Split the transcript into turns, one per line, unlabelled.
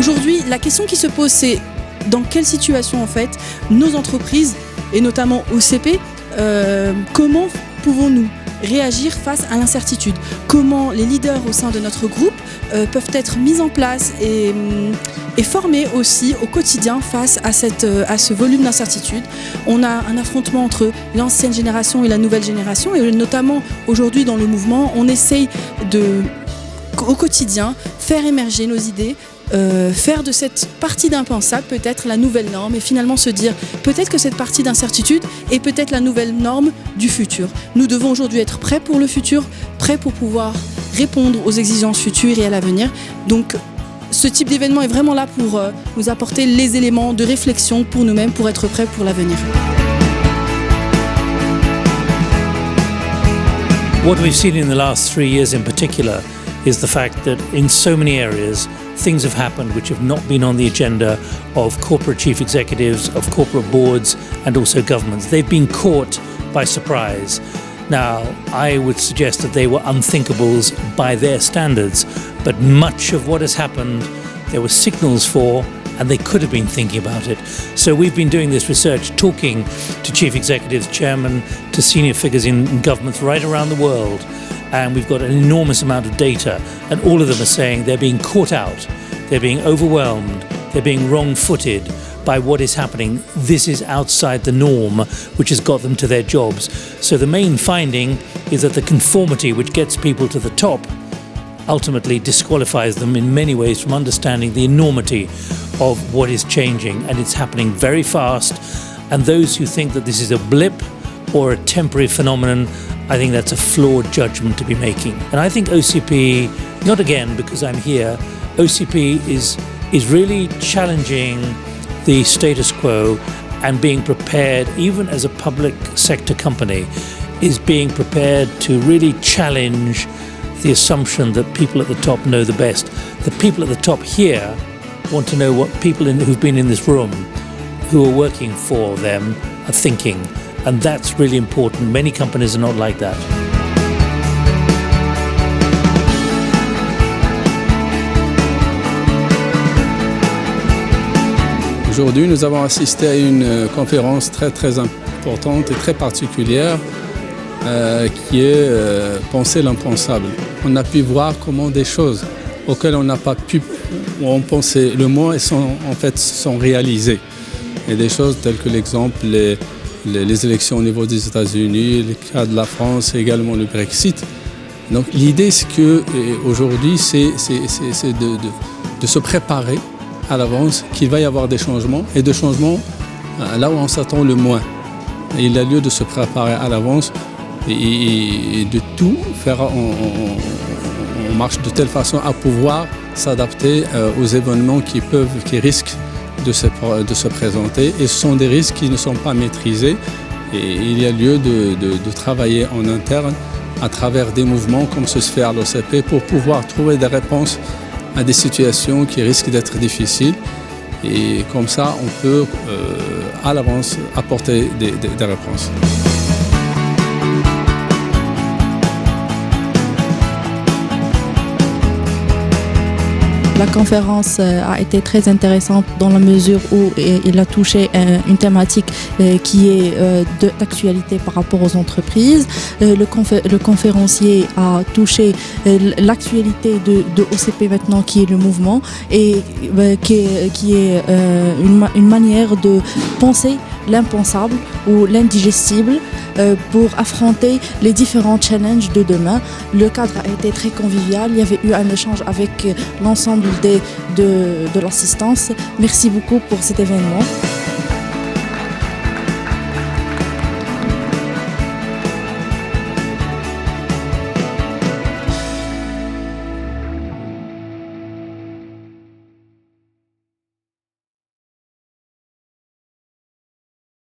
Aujourd'hui, la question qui se pose, c'est dans quelle situation en fait nos entreprises, et notamment OCP, comment pouvons-nous réagir face à l'incertitude? Comment les leaders au sein de notre groupe peuvent être mis en place et formés aussi au quotidien face à ce volume d'incertitude? On a un affrontement entre l'ancienne génération et la nouvelle génération, et notamment aujourd'hui dans le mouvement, on essaye au quotidien faire émerger nos idées, faire de cette partie d'impensable peut-être la nouvelle norme, et finalement se dire peut-être que cette partie d'incertitude est peut-être la nouvelle norme du futur. Nous devons aujourd'hui être prêts pour le futur, prêts pour pouvoir répondre aux exigences futures et à l'avenir. Donc ce type d'événement est vraiment là pour nous apporter les éléments de réflexion pour nous-mêmes, pour être prêts pour l'avenir.
What we've seen in the last 3 years in particular is the fact that in so many areas things have happened which have not been on the agenda of corporate chief executives, of corporate boards and also governments. They've been caught by surprise. Now, I would suggest that they were unthinkables by their standards, but much of what has happened there were signals for, and they could have been thinking about it. So we've been doing this research, talking to chief executives, chairmen, to senior figures in governments right around the world, and we've got an enormous amount of data, and all of them are saying they're being caught out, they're being overwhelmed, they're being wrong-footed by what is happening. This is outside the norm, which has got them to their jobs. So the main finding is that the conformity which gets people to the top ultimately disqualifies them in many ways from understanding the enormity of what is changing, and it's happening very fast. And those who think that this is a blip or a temporary phenomenon, I think that's a flawed judgment to be making. And I think OCP, not again because I'm here, OCP is really challenging the status quo and being prepared, even as a public sector company, is being prepared to really challenge the assumption that people at the top know the best. The people at the top here want to know what people who've been in this room, who are working for them, are thinking. And that's really important. Many companies are not like that.
Aujourd'hui, nous avons assisté à une conférence très importante et très particulière qui est penser l'impensable. On a pu voir comment des choses auxquelles on n'a pas pu penser le moins sont réalisées. Et des choses telles que l'exemple, les élections au niveau des États-Unis, le cas de la France et également le Brexit. Donc l'idée, c'est qu'aujourd'hui, c'est de se préparer à l'avance qu'il va y avoir des changements, et de changements là où on s'attend le moins. Et il a lieu de se préparer à l'avance et de tout faire en marche de telle façon à pouvoir s'adapter aux événements qui risquent de se présenter. Et ce sont des risques qui ne sont pas maîtrisés, et il y a lieu de travailler en interne à travers des mouvements comme ce se fait à l'OCP pour pouvoir trouver des réponses à des situations qui risquent d'être difficiles, et comme ça on peut à l'avance apporter des réponses.
La conférence a été très intéressante dans la mesure où il a touché une thématique qui est d'actualité par rapport aux entreprises. Le conférencier a touché l'actualité de OCP maintenant, qui est le mouvement, et qui est une manière de penser l'impensable ou l'indigestible pour affronter les différents challenges de demain. Le cadre a été très convivial, il y avait eu un échange avec l'ensemble de l'assistance. Merci beaucoup pour cet événement.